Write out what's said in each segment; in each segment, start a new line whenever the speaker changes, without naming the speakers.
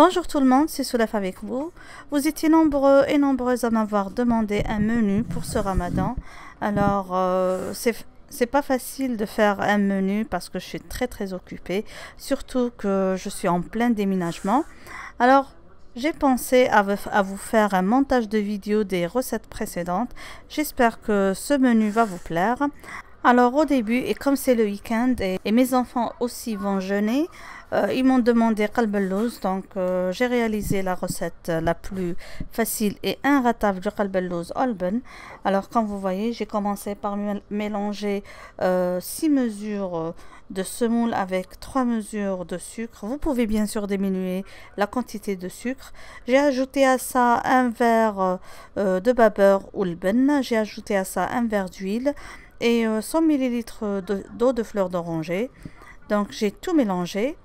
Bonjour tout le monde, c'est Soulaf avec vous. Vous étiez nombreux et nombreuses à m'avoir demandé un menu pour ce ramadan. Alors, c'est pas facile de faire un menu parce que je suis très occupée, surtout que je suis en plein déménagement. Alors, j'ai pensé à vous faire un montage de vidéo des recettes précédentes. J'espère que ce menu va vous plaire. Alors au début, et comme c'est le week-end et mes enfants aussi vont jeûner, ils m'ont demandé qalb al-lawz, donc j'ai réalisé la recette la plus facile et inratable du qalb al-lawz al-ben. Alors comme vous voyez, j'ai commencé par mélanger 6 mesures de semoule avec 3 mesures de sucre. Vous pouvez bien sûr diminuer la quantité de sucre. J'ai ajouté à ça un verre de babeur ou ben. J'ai ajouté à ça un verre d'huile et 100 ml d'eau de fleur d'oranger. Donc j'ai tout mélangé.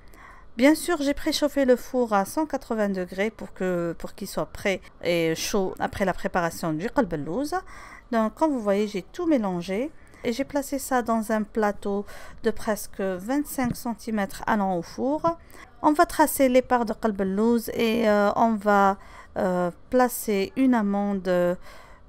Bien sûr, j'ai préchauffé le four à 180 degrés pour qu'il soit prêt et chaud après la préparation du qalb al-lawz. Donc comme vous voyez, j'ai tout mélangé et j'ai placé ça dans un plateau de presque 25 cm allant au four. On va tracer les parts de qalb al-lawz et on va placer une amande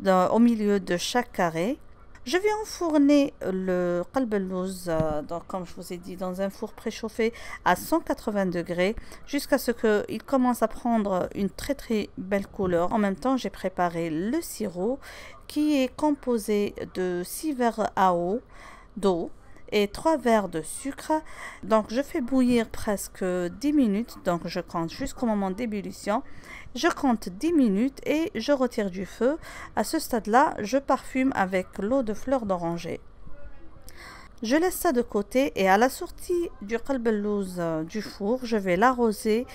au milieu de chaque carré. Je vais enfourner le qalb al-lawz, donc comme je vous ai dit, dans un four préchauffé à 180 degrés jusqu'à ce qu'il commence à prendre une très belle couleur. En même temps, j'ai préparé le sirop qui est composé de 6 verres à eau d'eau et 3 verres de sucre. Donc je fais bouillir presque 10 minutes, donc je compte jusqu'au moment d'ébullition. Je compte 10 minutes et je retire du feu. À ce stade-là, je parfume avec l'eau de fleur d'oranger. Je laisse ça de côté et à la sortie du qalb al-lawz du four, je vais l'arroser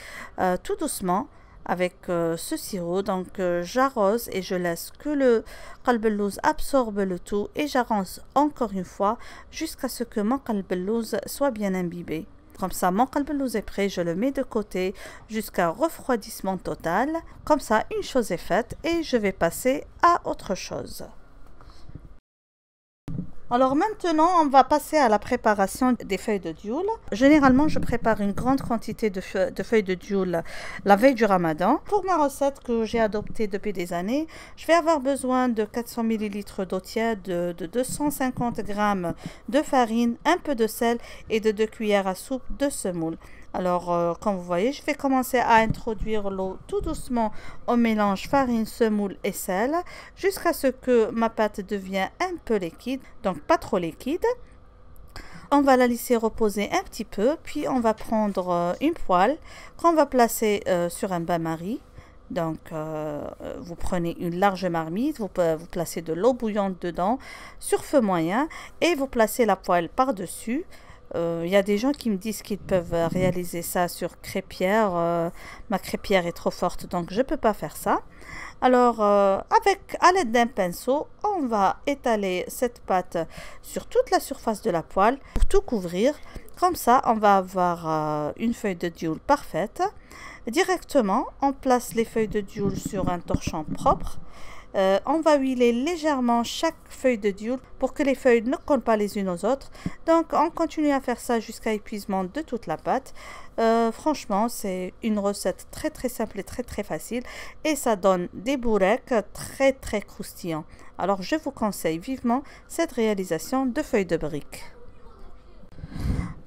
tout doucement avec ce sirop. Donc j'arrose et je laisse que le qalb al-lawz absorbe le tout et j'arrose encore une fois jusqu'à ce que mon qalb al-lawz soit bien imbibé. Comme ça, mon qalb al-lawz est prêt, je le mets de côté jusqu'à refroidissement total. Comme ça, une chose est faite et je vais passer à autre chose. Alors maintenant, on va passer à la préparation des feuilles de dioul. Généralement, je prépare une grande quantité de feuilles de dioul la veille du ramadan. Pour ma recette que j'ai adoptée depuis des années, je vais avoir besoin de 400 ml d'eau tiède, de 250 g de farine, un peu de sel et de 2 cuillères à soupe de semoule. Alors, comme vous voyez, je vais commencer à introduire l'eau tout doucement au mélange farine, semoule et sel jusqu'à ce que ma pâte devienne un peu liquide, donc pas trop liquide. On va la laisser reposer un petit peu, puis on va prendre une poêle qu'on va placer sur un bain-marie. Donc, vous prenez une large marmite, vous placez de l'eau bouillante dedans sur feu moyen et vous placez la poêle par-dessus. Y a des gens qui me disent qu'ils peuvent réaliser ça sur crêpière. Ma crêpière est trop forte, donc je ne peux pas faire ça. Alors, à l'aide d'un pinceau, on va étaler cette pâte sur toute la surface de la poêle pour tout couvrir. Comme ça, on va avoir une feuille de dioul parfaite. Directement, on place les feuilles de dioul sur un torchon propre. On va huiler légèrement chaque feuille de dioul pour que les feuilles ne collent pas les unes aux autres. Donc on continue à faire ça jusqu'à épuisement de toute la pâte. Franchement, c'est une recette très simple et très facile et ça donne des bourreks très croustillants. Alors je vous conseille vivement cette réalisation de feuilles de briques.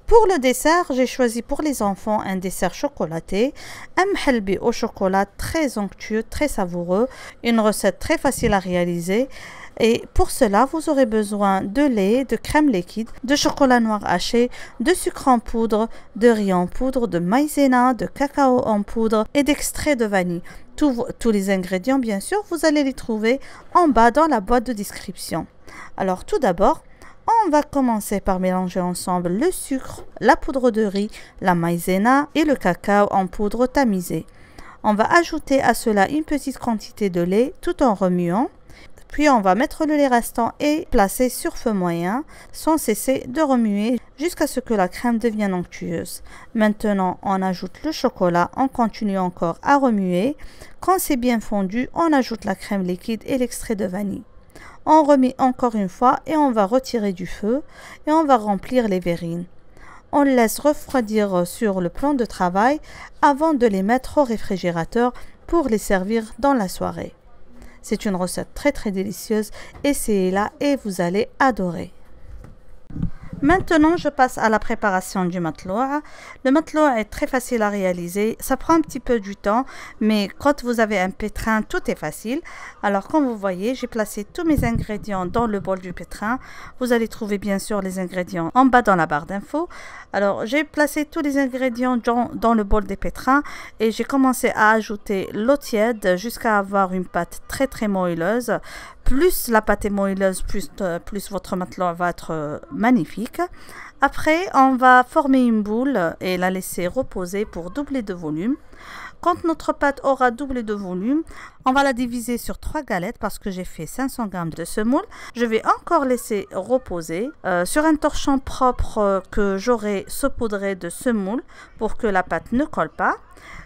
Pour le dessert, j'ai choisi pour les enfants un dessert chocolaté, un mhalbi au chocolat très onctueux, très savoureux, une recette très facile à réaliser. Et pour cela, vous aurez besoin de lait, de crème liquide, de chocolat noir haché, de sucre en poudre, de riz en poudre, de maïzena, de cacao en poudre et d'extrait de vanille. Tous les ingrédients, bien sûr, vous allez les trouver en bas dans la boîte de description. Alors tout d'abord, on va commencer par mélanger ensemble le sucre, la poudre de riz, la maïzena et le cacao en poudre tamisée. On va ajouter à cela une petite quantité de lait tout en remuant. Puis on va mettre le lait restant et placer sur feu moyen sans cesser de remuer jusqu'à ce que la crème devienne onctueuse. Maintenant, on ajoute le chocolat, on continue encore à remuer. Quand c'est bien fondu, on ajoute la crème liquide et l'extrait de vanille. On remet encore une fois et on va retirer du feu et on va remplir les verrines. On laisse refroidir sur le plan de travail avant de les mettre au réfrigérateur pour les servir dans la soirée. C'est une recette très très délicieuse, essayez-la et vous allez adorer. Maintenant, je passe à la préparation du matloua. Le matloua est très facile à réaliser. Ça prend un petit peu du temps, mais quand vous avez un pétrin, tout est facile. Alors, comme vous voyez, j'ai placé tous mes ingrédients dans le bol du pétrin. Vous allez trouver bien sûr les ingrédients en bas dans la barre d'infos. Alors, j'ai placé tous les ingrédients dans le bol des pétrins et j'ai commencé à ajouter l'eau tiède jusqu'à avoir une pâte très très moelleuse. Plus la pâte est moelleuse, plus votre matloua va être magnifique. Après, on va former une boule et la laisser reposer pour doubler de volume. Quand notre pâte aura doublé de volume, on va la diviser sur 3 galettes parce que j'ai fait 500 g de semoule. Je vais encore laisser reposer sur un torchon propre que j'aurai saupoudré de semoule pour que la pâte ne colle pas.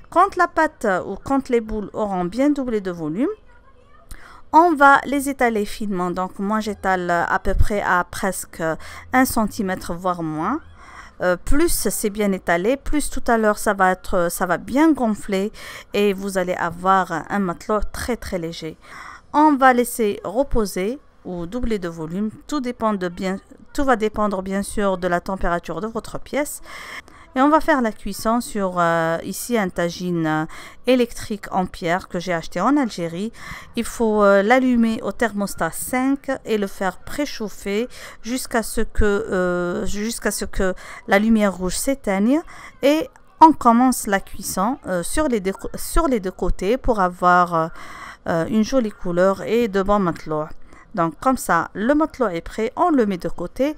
Quand la pâte ou quand les boules auront bien doublé de volume, on va les étaler finement. Donc moi j'étale à peu près à presque 1 cm voire moins. Plus c'est bien étalé, plus tout à l'heure ça va bien gonfler et vous allez avoir un matloua très très léger. On va laisser reposer ou doubler de volume. Tout va dépendre bien sûr de la température de votre pièce. Et on va faire la cuisson sur ici un tagine électrique en pierre que j'ai acheté en Algérie. Il faut l'allumer au thermostat 5 et le faire préchauffer jusqu'à ce que la lumière rouge s'éteigne. Et on commence la cuisson sur les deux côtés pour avoir une jolie couleur et de bons matloua. Donc comme ça, le matloua est prêt, on le met de côté.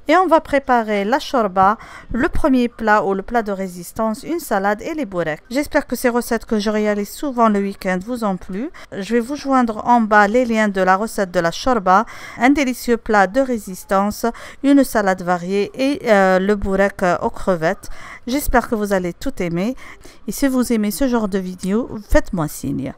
Et on va préparer la shorba, le premier plat ou le plat de résistance, une salade et les boureks. J'espère que ces recettes que je réalise souvent le week-end vous ont plu. Je vais vous joindre en bas les liens de la recette de la shorba, un délicieux plat de résistance, une salade variée et le bourek aux crevettes. J'espère que vous allez tout aimer. Et si vous aimez ce genre de vidéo, faites-moi signe.